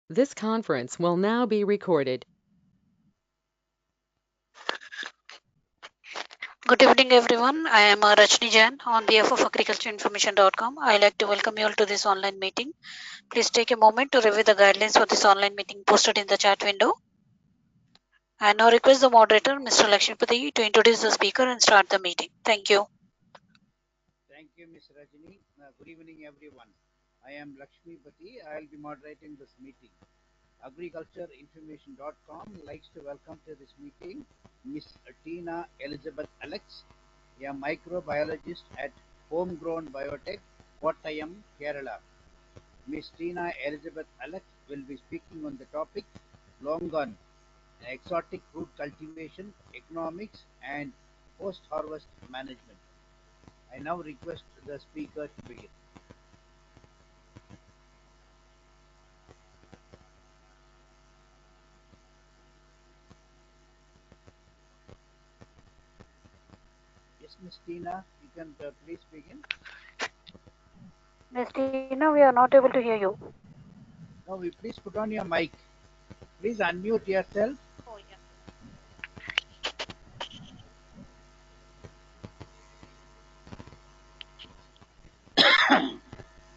This conference will now be recorded. Good evening, everyone. I am Rajni Jain on behalf of agricultureinformation.com. I like to welcome you all to this online meeting. Please take a moment to review the guidelines for this online meeting posted in the chat window. I now request the moderator, Mr. Lakshmipati, to introduce the speaker and start the meeting. Thank you. Thank you, Ms. Rajini. Good evening, everyone. I am Lakshmipati. I will be moderating this meeting. Agricultureinformation.com likes to welcome to this meeting Ms. Teena Elizabeth Alex, a microbiologist at Homegrown Biotech, Kottayam, Kerala. Ms. Teena Elizabeth Alex will be speaking on the topic Longan, exotic fruit cultivation, economics, and post-harvest management. I now request the speaker to begin. Yes, Ms. Teena, you can please begin. Ms. Tina, we are not able to hear you. Now, please put on your mic. Please unmute yourself. Oh, yeah.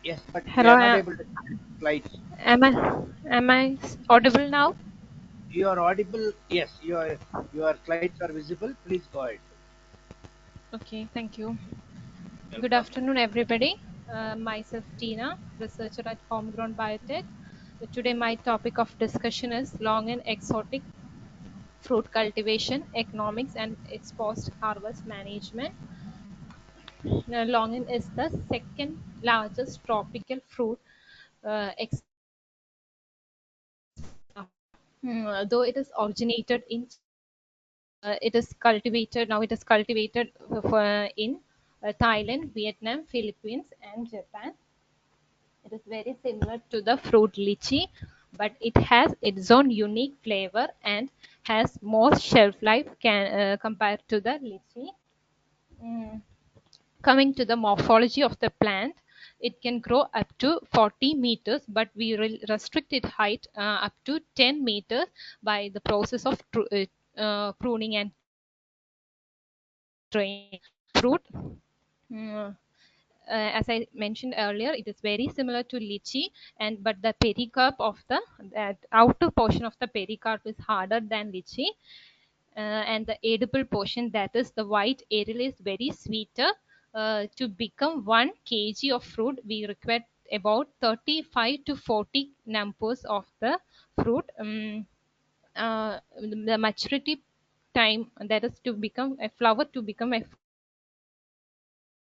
Yes, but we Hello, are not able to see slides. am I audible now? You are audible. Yes, your slides are visible. Please go ahead. Okay, thank you. Good Welcome. afternoon, everybody. Myself, Tina, researcher at Homegrown Biotech. Today, my topic of discussion is long and exotic fruit cultivation, economics, and its post-harvest management. Longan is the second largest tropical fruit, though it is originated in it is cultivated in Thailand, Vietnam, Philippines, and Japan. It is very similar to the fruit lychee, but it has its own unique flavor and has more shelf life compared to the lychee. Mm. Coming to the morphology of the plant, it can grow up to 40 meters, but we restrict its height up to 10 meters by the process of pruning and training. Fruit. Mm, as I mentioned earlier, it is very similar to lychee, but the pericarp of that outer portion of the pericarp is harder than lychee, and the edible portion, that is the white area, is very sweeter. To become 1 kg of fruit, we require about 35 to 40 numbers of the fruit. The maturity time, that is to become a flower, to become a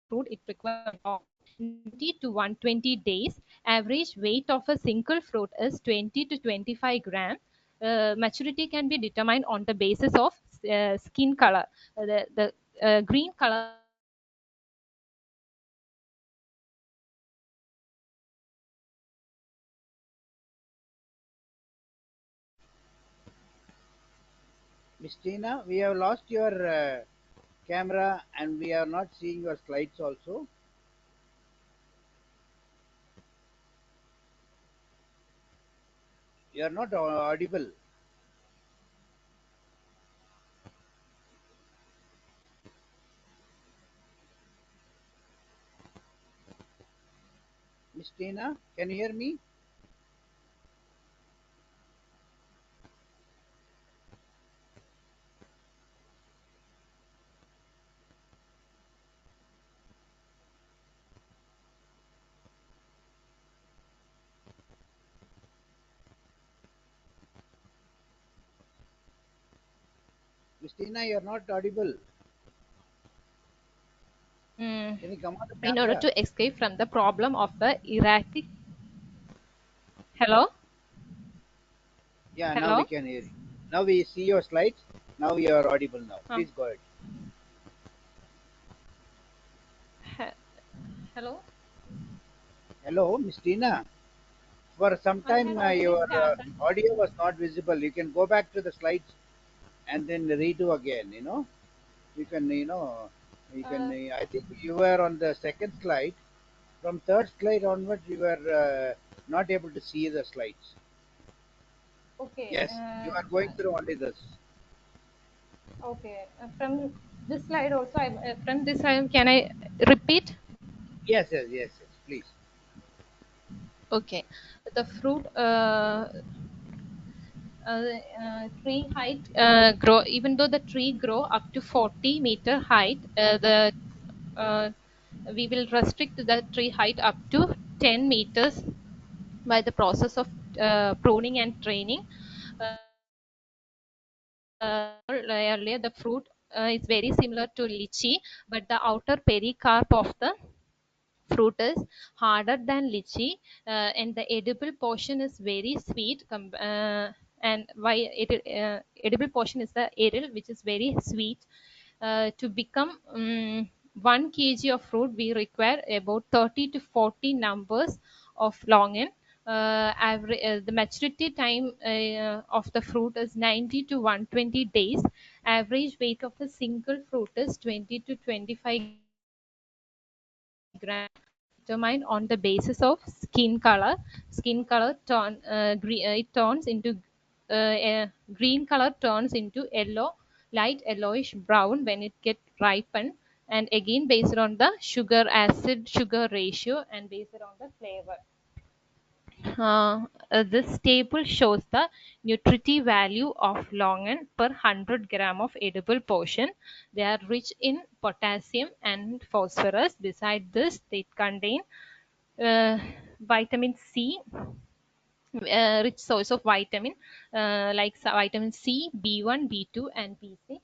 fruit, it requires about 90 to 120 days. Average weight of a single fruit is 20 to 25 grams. Maturity can be determined on the basis of skin color. The green color Ms. Teena, we have lost your camera and we are not seeing your slides also. You are not audible. Ms. Teena, can you hear me? Ms. Teena, you are not audible. Can you come on the in order camera? to escape from the problem of the erratic. Hello? Yeah, now we Hello? can hear you. Now we see your slides. Now you are audible now. Um, Please go ahead. he- Hello? Hello, Ms. Teena. For some I time had already your started. audio was not visible. You can go back to the slides and then redo again. You can you can. Uh, I think you were on the second slide. From third slide onwards, you were not able to see the slides. Okay. Yes, you are going through only this. Okay. From this slide also, from this slide, can I repeat? Yes, yes, yes, yes. Please. Okay. The fruit tree height grow, even though the tree grow up to 40-meter height, the uh, we will restrict the tree height up to 10 meters by the process of pruning and training. Earlier, the fruit is very similar to lychee, but the outer pericarp of the fruit is harder than lychee, and the edible portion is very sweet. And why edible portion is the eril, which is very sweet. To become 1 kg of fruit, we require about 30 to 40 numbers of longan. The maturity time of the fruit is 90 to 120 days. Average weight of a single fruit is 20 to 25 grams, determined on the basis of skin color. Skin color it turns into green color turns into yellow, light yellowish brown when it gets ripened, and again based on the sugar acid sugar ratio and based on the flavor. This table shows the nutritive value of longan per 100 gram of edible portion. They are rich in potassium and phosphorus. Beside this, they contain uh, vitamin C, rich source of vitamin like vitamin C, B1, B2, and B6.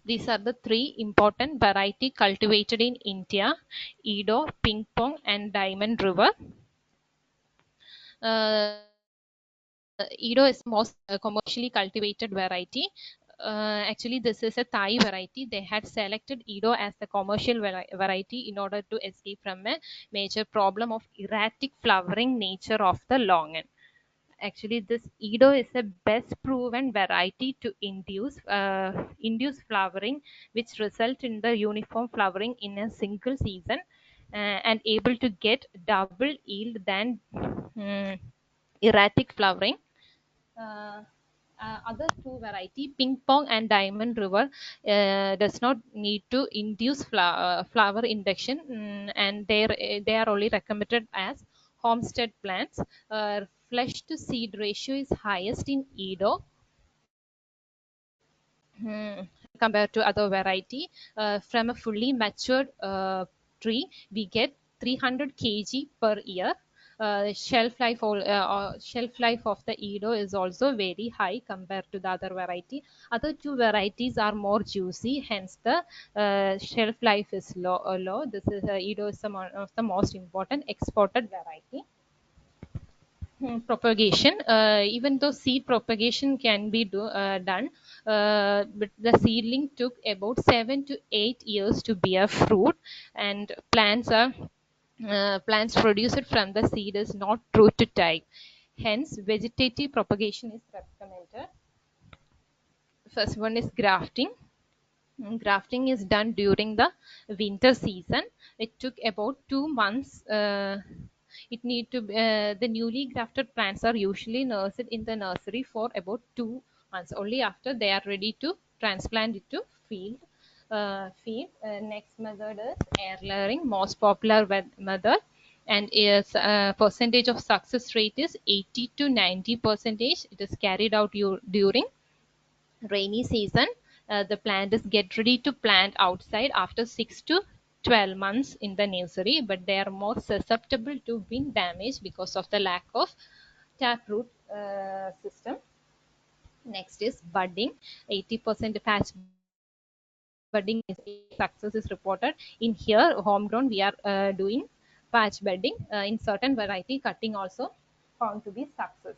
These are the three important variety cultivated in India: Edo, Ping Pong, and Diamond River. Edo is most commercially cultivated variety. Actually, this is a Thai variety. They had selected Edo as the commercial variety in order to escape from a major problem of erratic flowering nature of the longan. Actually, this Edo is a best proven variety to induce flowering, which result in the uniform flowering in a single season, and able to get double yield than erratic flowering. uh, Other two variety, ping pong and diamond river, does not need to induce flower induction, and they are only recommended as homestead plants. Flesh to seed ratio is highest in Edo, compared to other variety. From a fully matured tree, we get 300 kg per year. Shelf life of the Edo is also very high compared to the other variety. Other two varieties are more juicy, hence the shelf life is low. This is Edo is one of the most important exported variety. Propagation, even though seed propagation can be done, but the seedling took about 7 to 8 years to bear fruit, and plants produced from the seed is not true to type. Hence, vegetative propagation is recommended. First one is grafting. Grafting is done during the winter season. It took about 2 months. It need to The newly grafted plants are usually nursed in the nursery for about 2 months. Only after they are ready to transplant it to field. Next method is air layering, most popular method, and its percentage of success rate is 80 to 90 percentage. It is carried out during rainy season. The plant is get ready to plant outside after 6 to 12 months in the nursery, but they are more susceptible to wind damage because of the lack of taproot system. Next is budding. 80% patch budding is success is reported. In here, homegrown, we are doing patch budding. In certain variety, cutting also found to be success.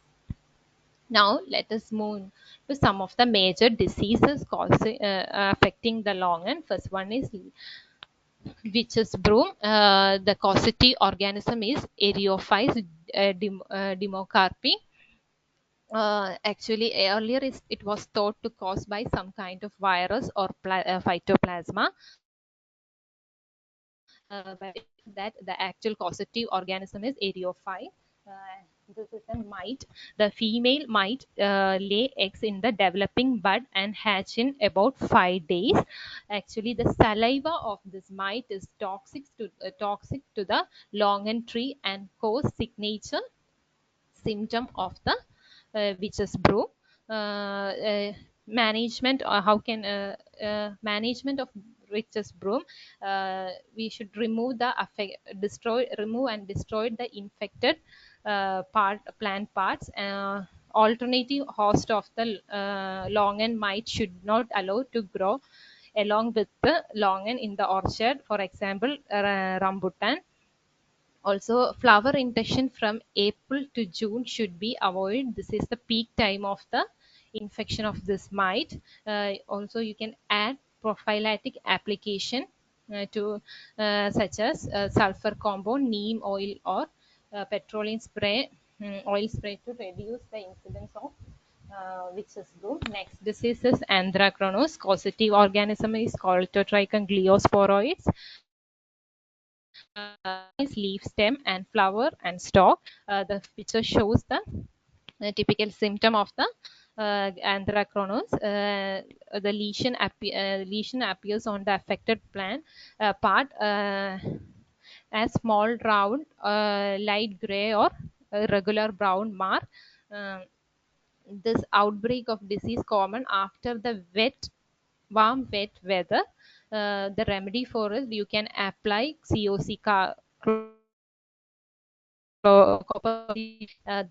Now, let us move to some of the major diseases affecting the longan. First one is witch's broom. The causative organism is Areophis democarpi. Actually, earlier it was thought to cause by some kind of virus or phytoplasma, but that the actual causative organism is Areophis. This is a mite. The female might lay eggs in the developing bud and hatch in about 5 days. Actually, the saliva of this mite is toxic to the longan tree and cause signature symptom of the witch's brew. Management, or how can management of witch's broom? We should remove and destroy the infected plant parts. Alternative host of the longan mite should not allow to grow along with the longan in the orchard. For example, rambutan. Also, flower infection from April to June should be avoided. This is the peak time of the infection of this mite. Also, you can add prophylactic application to such as sulfur compound, neem oil, or petroleum spray, oil spray to reduce the incidence of which is good. Next disease is anthracnose. Causative organism is Coltotrichum gliosporoides. Is leaf, stem, and flower and stalk. The picture shows the typical symptom of the anthracnose. The lesion appears on the affected plant part as small round light gray or regular brown mark. Um, this outbreak of disease common after the warm wet weather. The remedy for it, you can apply copper.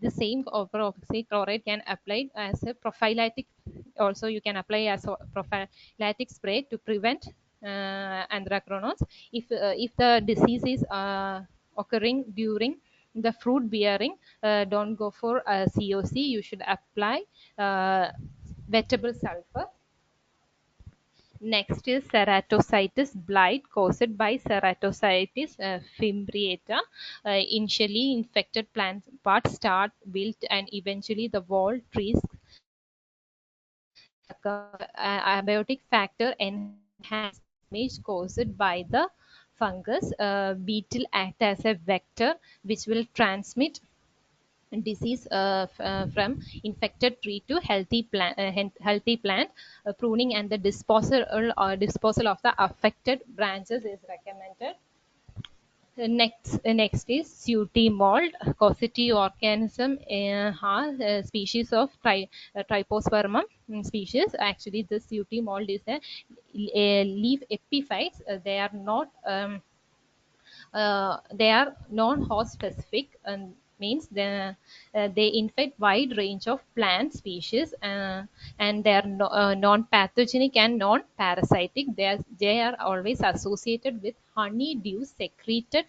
The same copper oxychloride can apply as a prophylactic. Also, you can apply as a prophylactic spray to prevent anthracnose. If the disease is occurring during the fruit bearing, don't go for COC. You should apply vegetable sulfur. Next is ceratositis blight caused by ceratositis fimbriata. Initially, infected plant parts start wilt and eventually the whole trees abiotic factor enhance damage caused by the fungus. Beetle act as a vector which will transmit disease from infected tree to healthy plant. Pruning and the disposal of the affected branches is recommended. Next is sooty mold. Causative organism are species of Trypospermum species. Actually, the sooty mold is a leaf epiphytes. They are non-host specific, and means they infect wide range of plant species, and they are non-pathogenic and non-parasitic. They are always associated with honeydew secreted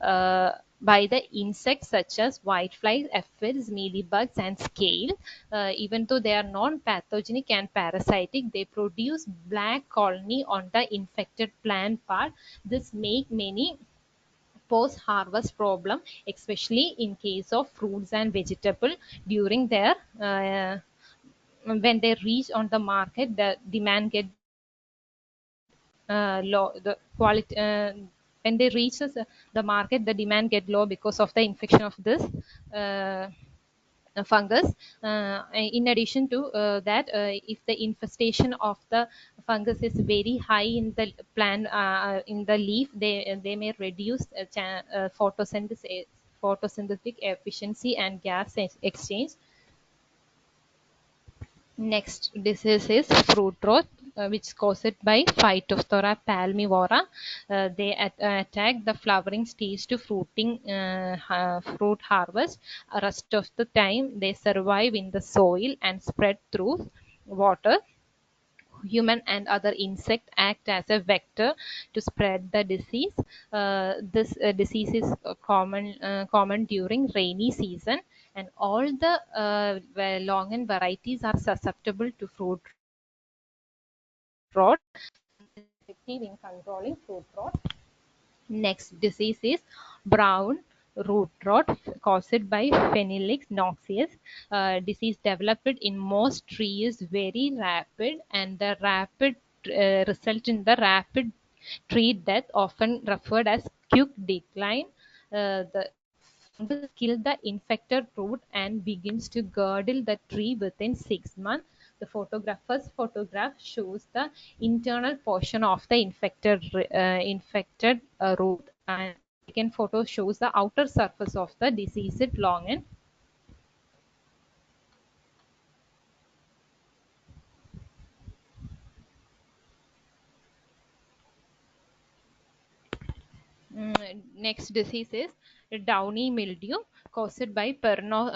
by the insects such as whiteflies, aphids, mealybugs, and scale. Even though they are non-pathogenic and parasitic, they produce black colony on the infected plant part. This make many post-harvest problem, especially in case of fruits and vegetable during their when they reach on the market. The demand get low. The quality when they reaches the market, the demand get low because of the infection of this uh, fungus. In addition to that, if the infestation of the fungus is very high in the plant, in the leaf, they may reduce photosynthetic efficiency and gas exchange. Next disease is fruit rot, which is caused by Phytophthora palmivora. They attack the flowering stage to fruit harvest. Rest of the time, they survive in the soil and spread through water. Human and other insect act as a vector to spread the disease. This disease is common during rainy season, and all the longan varieties are susceptible to fruit rot. Effective in controlling fruit rot. Next disease is brown root rot caused by Phenylix noxious. Disease developed in most trees very rapid, and the rapid result in the rapid tree death, often referred as quick decline. The fungus kill the infected root and begins to girdle the tree within 6 months. The photographer's photograph shows the internal portion of the infected root, and the second photo shows the outer surface of the diseased longan. Next disease is downy mildew caused by Phytora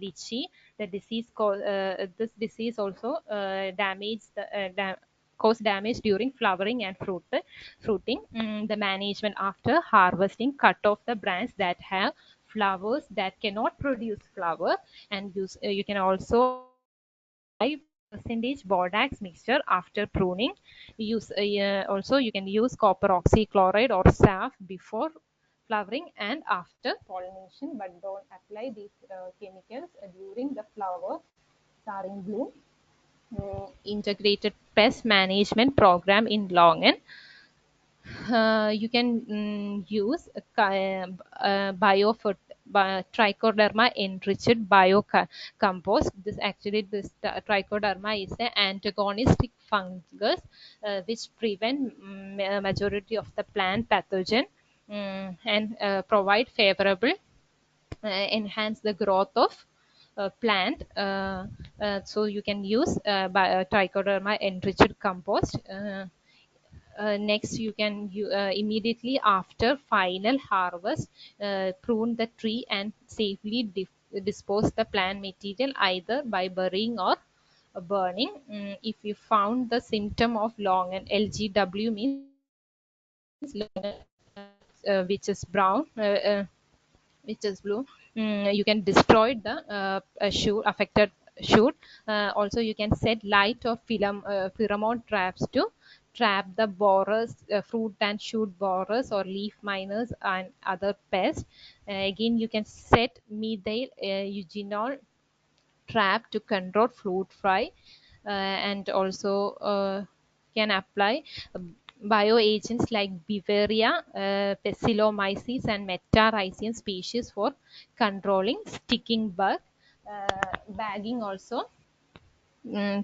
lychee. This disease also cause damage during flowering and fruiting. The management after harvesting: cut off the branches that have flowers that cannot produce flower, and you can also apply 5% borax mixture after pruning. Also you can use copper oxychloride or SAF before flowering and after pollination, but don't apply these chemicals during the flower starting bloom. Integrated pest management program in Longan. You can use trichoderma enriched compost. This trichoderma is an antagonistic fungus which prevent majority of the plant pathogen, and provide favorable enhance the growth of plant. So you can use trichoderma enriched compost. Next, immediately after final harvest, prune the tree and safely dispose the plant material either by burying or burning. If you found the symptom of long and LGW means long, which is brown, which is blue. You can destroy the affected shoot. Also you can set light or pheromone traps to trap the borers, fruit and shoot borers or leaf miners and other pests. Again you can set methyl eugenol trap to control fruit fly, and also can apply bioagents like Bevaria, Pecilomyces, and Metarhizium species for controlling sticking bug. Bagging also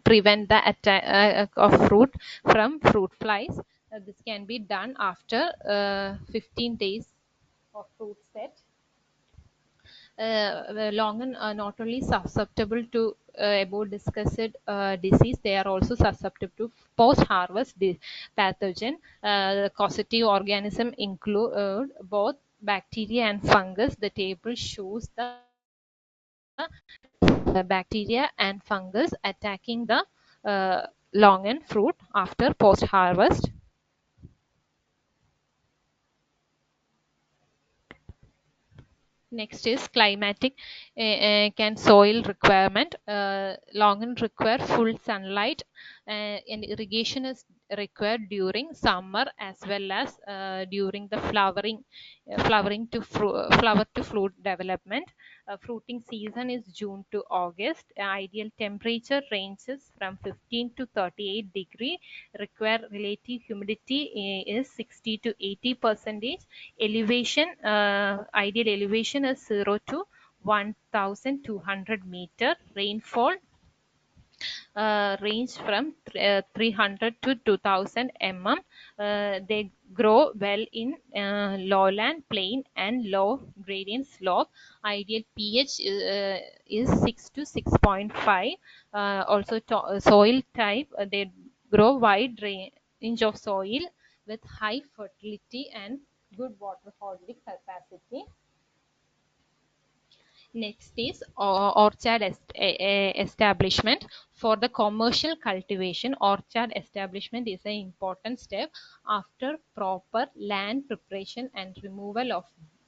prevent the attack of fruit from fruit flies. This can be done after 15 days of fruit set. Longan are not only susceptible to above discussed disease, they are also susceptible to post-harvest pathogen. The causative organism include both bacteria and fungus. The table shows the bacteria and fungus attacking the longan fruit after post-harvest. Next is climatic can soil requirement. Longan require full sunlight, and irrigation is required during summer as well as during the flower to fruit development. Fruiting season is June to August. Ideal temperature ranges from 15 to 38 degree. Require relative humidity is 60 to 80%. Elevation, ideal elevation is 0 to 1200 meter. Rainfall range from 300 to 2000 mm. They grow well in lowland, plain, and low gradient slope. Ideal pH is 6 to 6.5. Also, soil type, they grow wide range of soil with high fertility and good water holding capacity. Next is orchard establishment. For the commercial cultivation, orchard establishment is an important step. After proper land preparation and removal of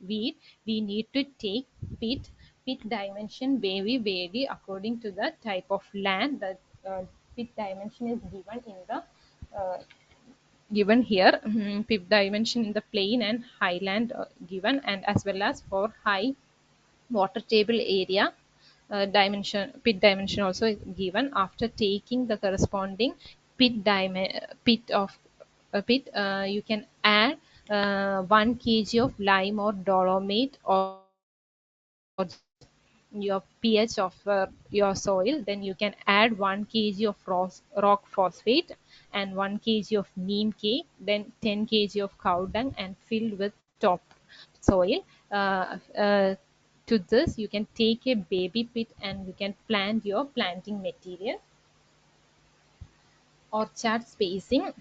weed, we need to take pit. Pit dimension vary according to the type of land. The pit dimension is given in the given here. Pit dimension in the plain and highland given, and as well as for high water table area pit dimension also is given. After taking the corresponding pit of a pit, you can add 1 kg of lime or dolomite or your pH of your soil, then you can add 1 kg of rock phosphate and 1 kg of neem cake, then 10 kg of cow dung and filled with top soil. To this, you can take a baby pit and you can plant your planting material. Orchard spacing.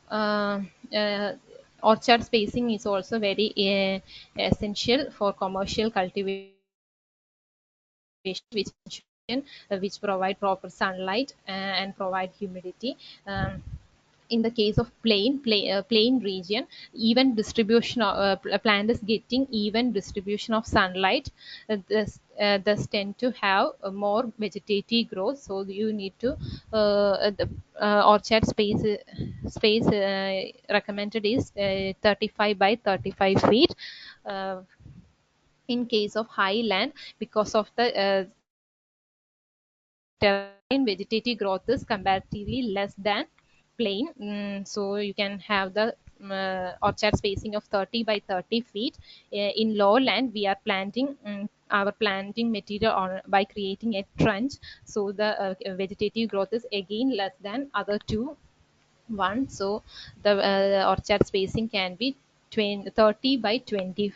Uh, uh, Orchard spacing is also very essential for commercial cultivation, which which provide proper sunlight and provide humidity. In the case of plain region, even distribution of plant is getting even distribution of sunlight. Thus tend to have a more vegetative growth. So you need to the orchard space recommended is 35 by 35 feet. Uh, in case of high land, because of the terrain, vegetative growth is comparatively less than plain. So you can have the orchard spacing of 30 by 30 feet. In low land, we are planting our planting material on by creating a trench. So the vegetative growth is again less than other two one. So the orchard spacing can be 30 by 20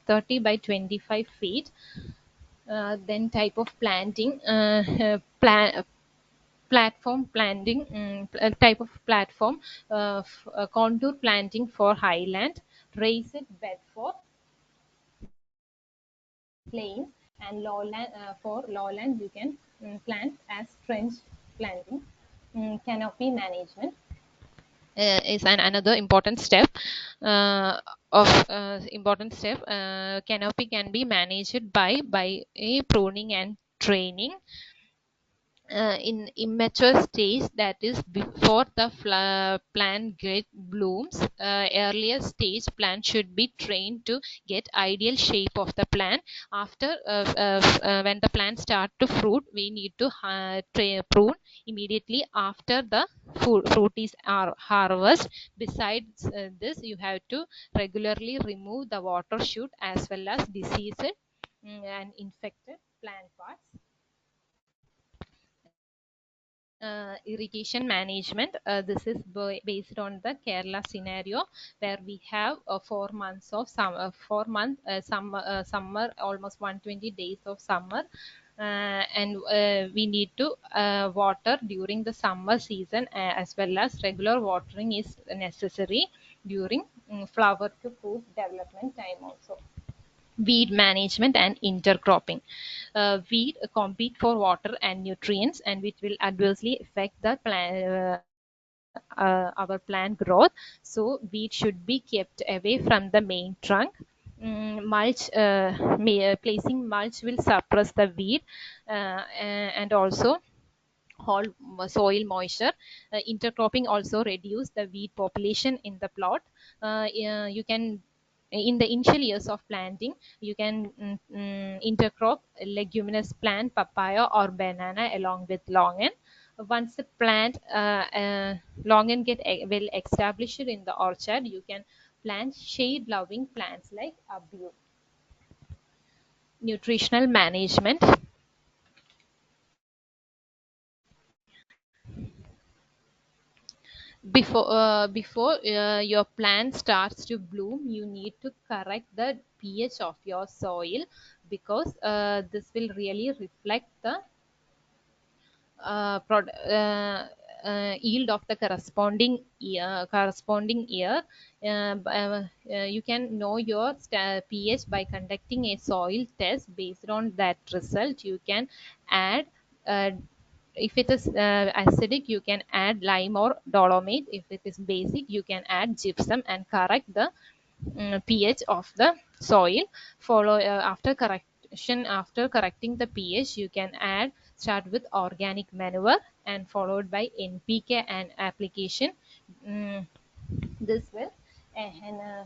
30 by 25 feet. Then type of planting, platform planting, type of platform, contour planting for highland, raised bed for plains, and lowland. For lowland, you can plant as trench planting. Canopy management is another important step. Important step. Canopy can be managed by a pruning and training. In immature stage, that is before the plant get blooms, earlier stage plant should be trained to get ideal shape of the plant. After when the plant start to fruit, we need to prune immediately after the fruit is harvest. Besides this, you have to regularly remove the water shoot as well as diseased and infected plant parts. Irrigation management. This is based on the Kerala scenario, where we have 4 months of summer, almost 120 days of summer. And we need to water during the summer season, as well as regular watering is necessary during flower to fruit development time also. Weed management and intercropping. Weed compete for water and nutrients, and which will adversely affect the our plant growth. So weed should be kept away from the main trunk. Placing mulch will suppress the weed, and also hold soil moisture. Intercropping also reduce the weed population in the plot. You can in the initial years of planting, you can intercrop leguminous plant papaya or banana along with longan. Once the plant longan get well established in the orchard, you can plant shade loving plants like abu. Nutritional management. Before your plant starts to bloom, you need to correct the pH of your soil, because this will really reflect the yield of the corresponding year. You can know your pH by conducting a soil test. Based on that result, you can add, if it is acidic, you can add lime or dolomite. If it is basic, you can add gypsum and correct the pH of the soil. Follow after correcting the pH, you can start with organic manure and followed by NPK and application. Mm, this will and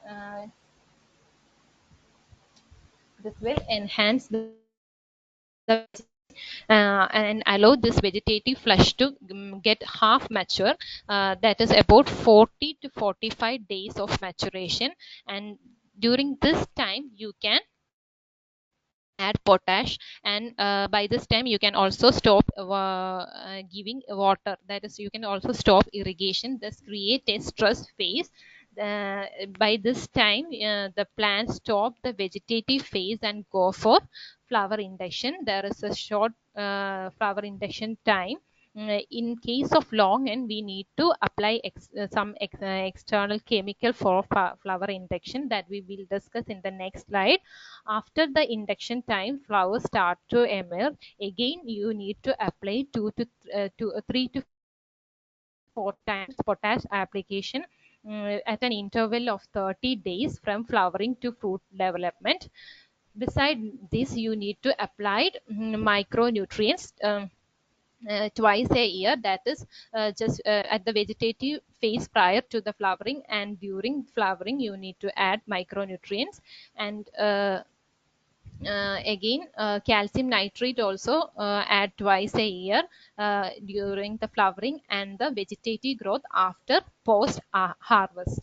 uh, this will enhance the vegetation and allow this vegetative flush to get half mature. That is about 40 to 45 days of maturation, and during this time you can add potash, and by this time you can also stop giving water, that is you can also stop irrigation, thus create a stress phase. By this time the plant stop the vegetative phase and go for flower induction. There is a short flower induction time. In case of Longan, we need to apply some external chemical for flower induction that we will discuss in the next slide. After the induction time, flowers start to emerge. Again, you need to apply 3 to 4 times potash application at an interval of 30 days from flowering to fruit development. Beside this, you need to apply micronutrients twice a year, that is just at the vegetative phase prior to the flowering, and during flowering you need to add micronutrients. And again calcium nitrate also add twice a year during the flowering and the vegetative growth after post harvest.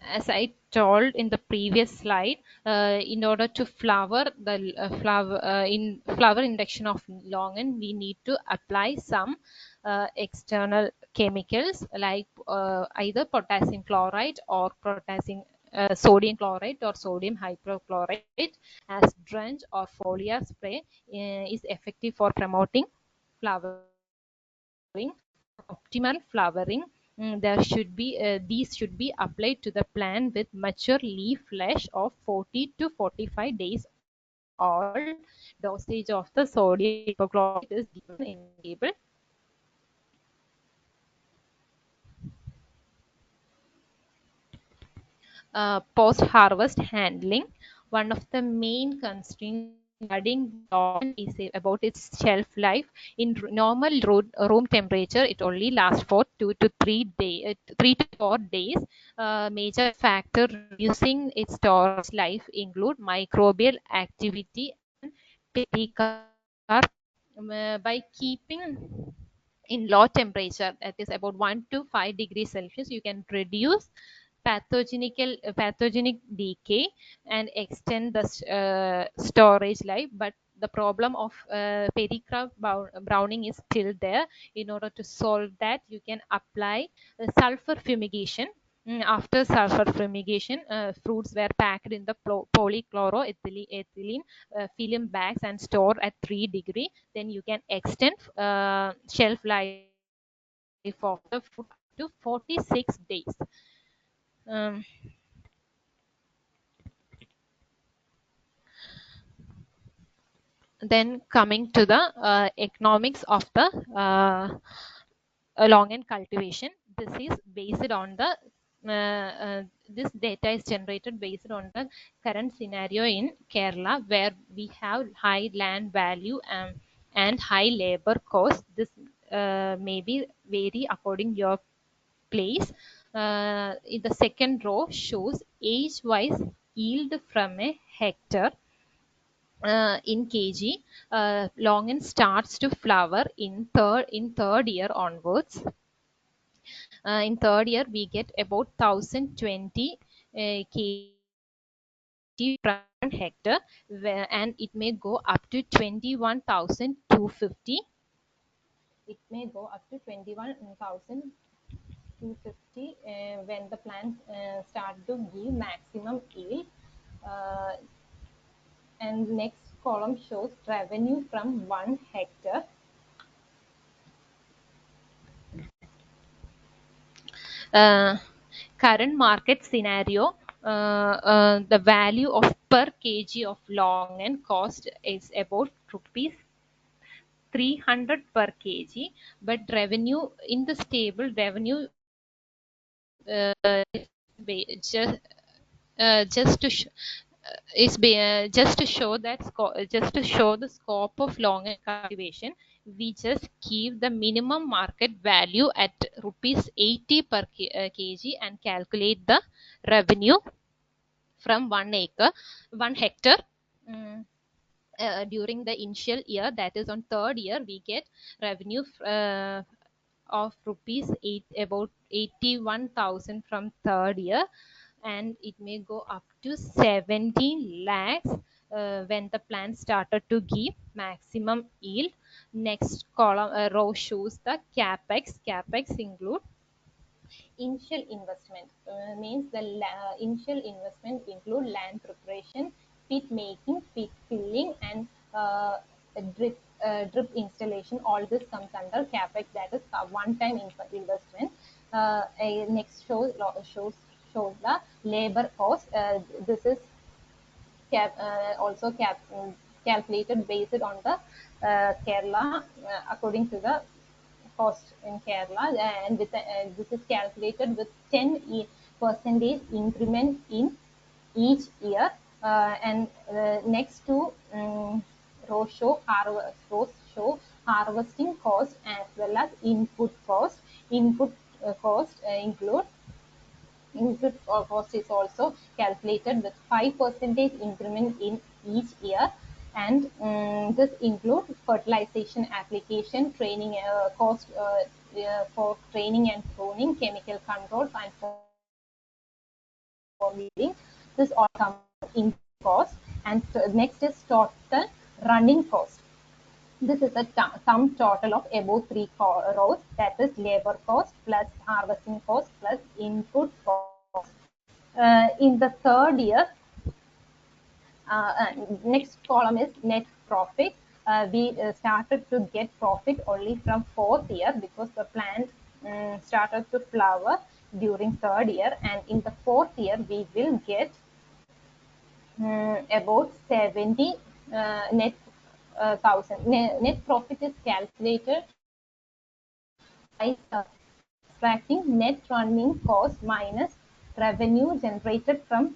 As I told in the previous slide, in order to flower the in flower induction of Longan, we need to apply some external chemicals like either potassium chloride or potassium sodium chloride or sodium hypochlorite as drench or foliar spray is effective for promoting flowering. For optimal flowering, there should be these should be applied to the plant with mature leaf flesh of 40 to 45 days all. Dosage of the sodium hypochlorite is given in table. Post-harvest handling. One of the main constraints regarding Longan is about its shelf life. In normal room temperature, it only lasts for 3 to 4 days. Major factor reducing its storage life include microbial activity and pericarp. By keeping in low temperature, that is about 1 to 5 degrees Celsius, you can reduce pathogenic decay and extend the storage life. But the problem of pericrop browning is still there. In order to solve that, you can apply sulfur fumigation. After sulfur fumigation, fruits were packed in the polychloroethylene film bags and stored at 3 degree. Then you can extend shelf life of the fruit up to 46 days. Um, then coming to the economics of the Longan cultivation, this is based on the this data is generated based on the current scenario in Kerala, where we have high land value and high labor cost. This may be vary according your place. In the second row shows age-wise yield from a hectare in kg. Longan starts to flower in third year onwards. In third year, we get about 1020 kg per hectare, and it may go up to 21,250. It may go up to 21,250 when the plants start to give maximum yield. And next column shows revenue from 1 hectare. Current market scenario, the value of per kg of Longan cost is about rupees 300 per kg, but revenue in the stable revenue just just to just to show that just to show the scope of Longan cultivation, we just keep the minimum market value at rupees 80 per kg and calculate the revenue from 1 hectare. during the initial year, that is on third year, we get revenue of rupees about 81,000 from third year, and it may go up to 17 lakhs when the plant started to give maximum yield. Next column row shows the capex. Capex include initial investment. Means the initial investment include land preparation, pit making, pit filling, and drip installation. All this comes under capex, that is a one-time investment. Next shows the labor cost. This is also calculated based on the Kerala, according to the cost in Kerala, and this is calculated with 10% increment in each year. And next two rows show harvesting cost as well as input cost. Input cost include input cost is also calculated with 5% increment in each year, and this includes fertilization application, training cost for training and pruning, chemical controls, and for weeding. This all comes in cost. And next is total running cost. This is a sum total of above three rows, that is labor cost plus harvesting cost plus input cost. In the third year, next column is net profit. We started to get profit only from fourth year because the plant started to flower during third year, and in the fourth year we will get about 70 net thousand. Net profit is calculated by subtracting net running cost minus revenue generated from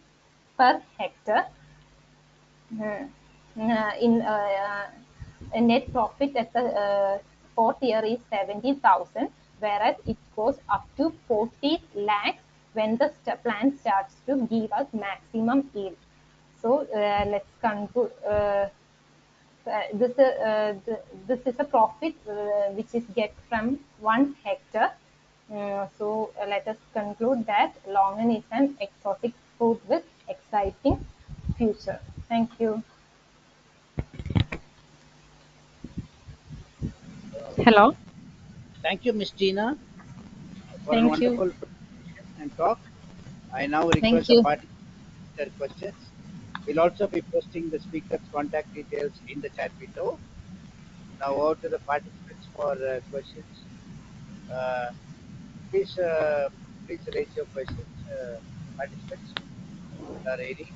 per hectare. In a net profit at the fourth year is 70,000, whereas it goes up to 40 lakhs when the plant starts to give us maximum yield. So let's conclude. This is a profit which is get from 1 hectare. So let us conclude that Longan is an exotic fruit with exciting future. Thank you. Hello. Thank you, Ms. Teena, for a Thank you. wonderful presentation and talk. I now Thank request the you. participants to their questions. We'll also be posting the speaker's contact details in the chat window. Now over to the participants for questions. Uh, please, please raise your questions, participants. Are ready?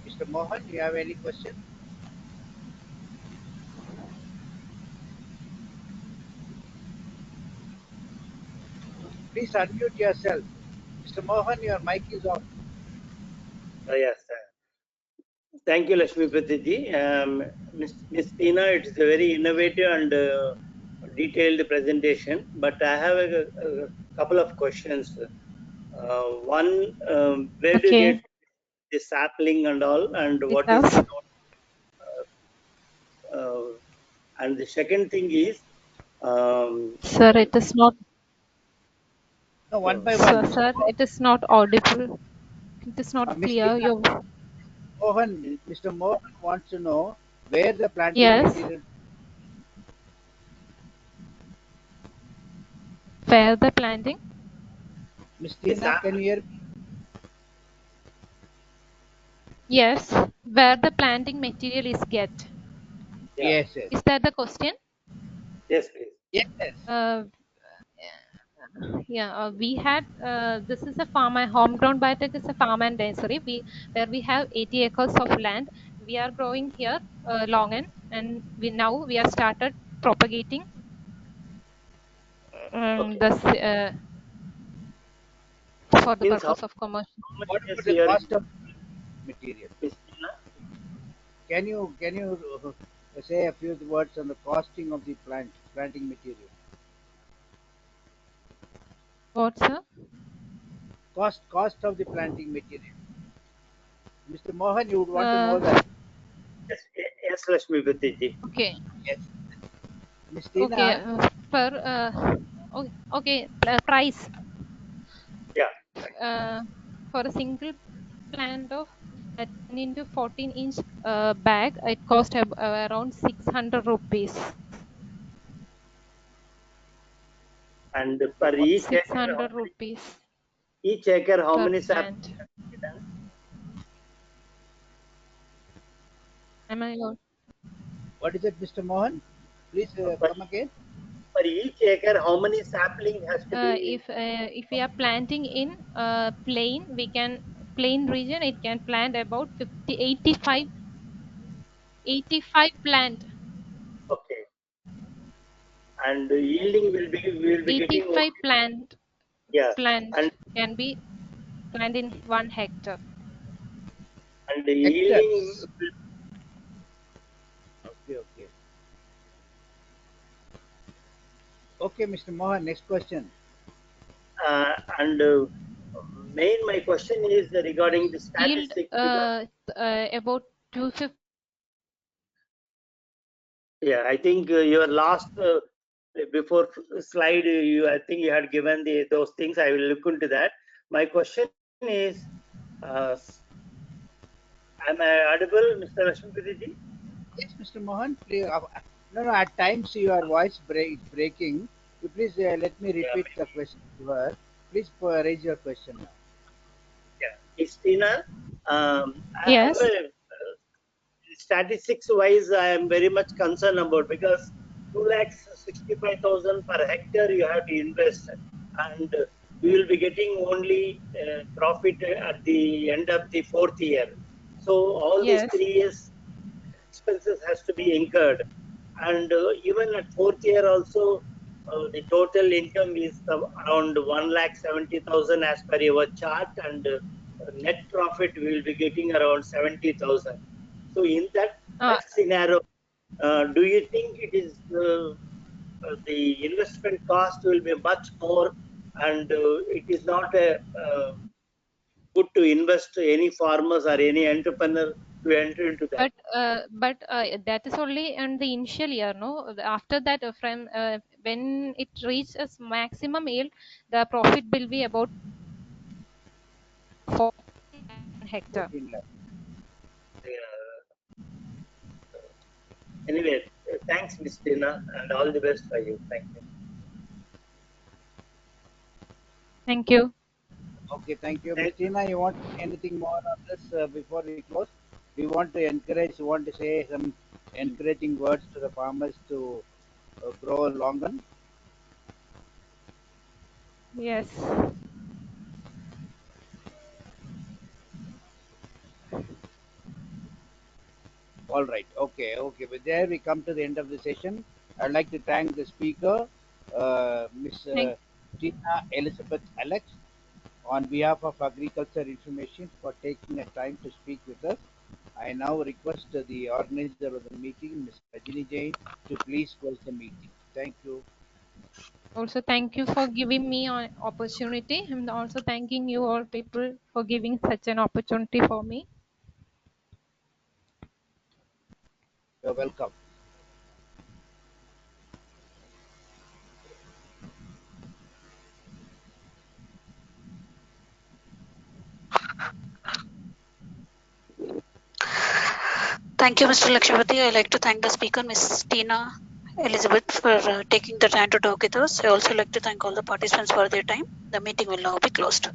Mr. Mohan, do you have any question? Please unmute yourself. Mr. Mohan, your mic is off. Yes, sir. Thank you, Lakshmi Pratiji. Ms. Teena, it's a very innovative and detailed presentation, but I have a couple of questions. One, where do you Okay. get the sapling and all, and what is Because, and the second thing is, sir, it is not, No, one by one. sir, it is not audible. It is not Ms. clear. Teena, Mr. Mohan wants to know where the planting Yes, material. where the planting? Ms. the Teena, sap. can you hear me? Yes, where the planting material is get. Yeah. Yes, yes. Is that the question? Yes, please. Yes. Uh, yeah, we had this is a farm. My homegrown biotech is a farm and nursery. We have 80 acres of land. We are growing here longan, and we are started propagating Okay. this for the Means purpose of commercial. how much What it is about the here, cost of material? Ms. Teena? Can you say a few words on the costing of the planting material? What, sir? Cost of the planting material. Mr. Mohan, you would want to know that. Yes, Lakshmipati ji. Okay. Yes. Ms. Okay. Teena, Okay. Price. Yeah. For a single plant of 10 into 14-inch bag, it cost around 600 rupees. And per each acre, 600 rupees how per many plant. saplings have to be done? Am I on? what is it, Mr. Mohan? Please come again. Per each acre, how many saplings has to be? If we are planting in plain region, it can plant about 85 plant. Okay. And yielding will be getting 85 plant yeah. And can be planted in 1 hectare. the yielding Hectares. Okay. Okay, Mr. Mohan, next question. and main my question is regarding the Yield statistics because about 250. yeah, I think your last before slide I think you had given those things. I will look into that. My question is, am I audible, Mr. Lakshmipati ji? Yes, Mr. Mohan, please. No, at times your voice breaking. You please let me Yeah, repeat the question to her. Please raise your question now. yeah. It's Teena. I have Yes. a statistics wise, I am very much concerned about because 2,65,000 per hectare you have to invest, and you will be getting only profit at the end of the 4th year. So all these Yes. 3 years expenses has to be incurred, and even at 4th year also. The total income is around 1,70,000 as per your chart, and net profit we will be getting around 70,000. So in Uh, that scenario, do you think it is the investment cost will be much more, and it is not a good to invest any farmers or any entrepreneur to enter into that? but that is only in the initial year, no? After that, from when it reaches maximum yield, the profit will be about 14 hectare. 14 lakh. Anyway, thanks, Ms. Tina, and all the best for you. Thank you. Thank you. Okay, thank you. Ms. Thank Teena, you want anything more on this before we close? We want to encourage, you want to say some encouraging words to the farmers to grow Longan? Yes. All right. Okay. But there we come to the end of the session. I'd like to thank the speaker, Ms. Thank. Teena Elizabeth Alex, on behalf of Agriculture Information for taking the time to speak with us. I now request the organizer of the meeting, Ms. Rajini Jain, to please close the meeting. Thank you. Also, thank you for giving me an opportunity. I'm also thanking you all people for giving such an opportunity for me. You're welcome. Thank you, Mr. Lakshmipati. I'd like to thank the speaker, Ms. Teena Elizabeth, for taking the time to talk with us. I also like to thank all the participants for their time. The meeting will now be closed.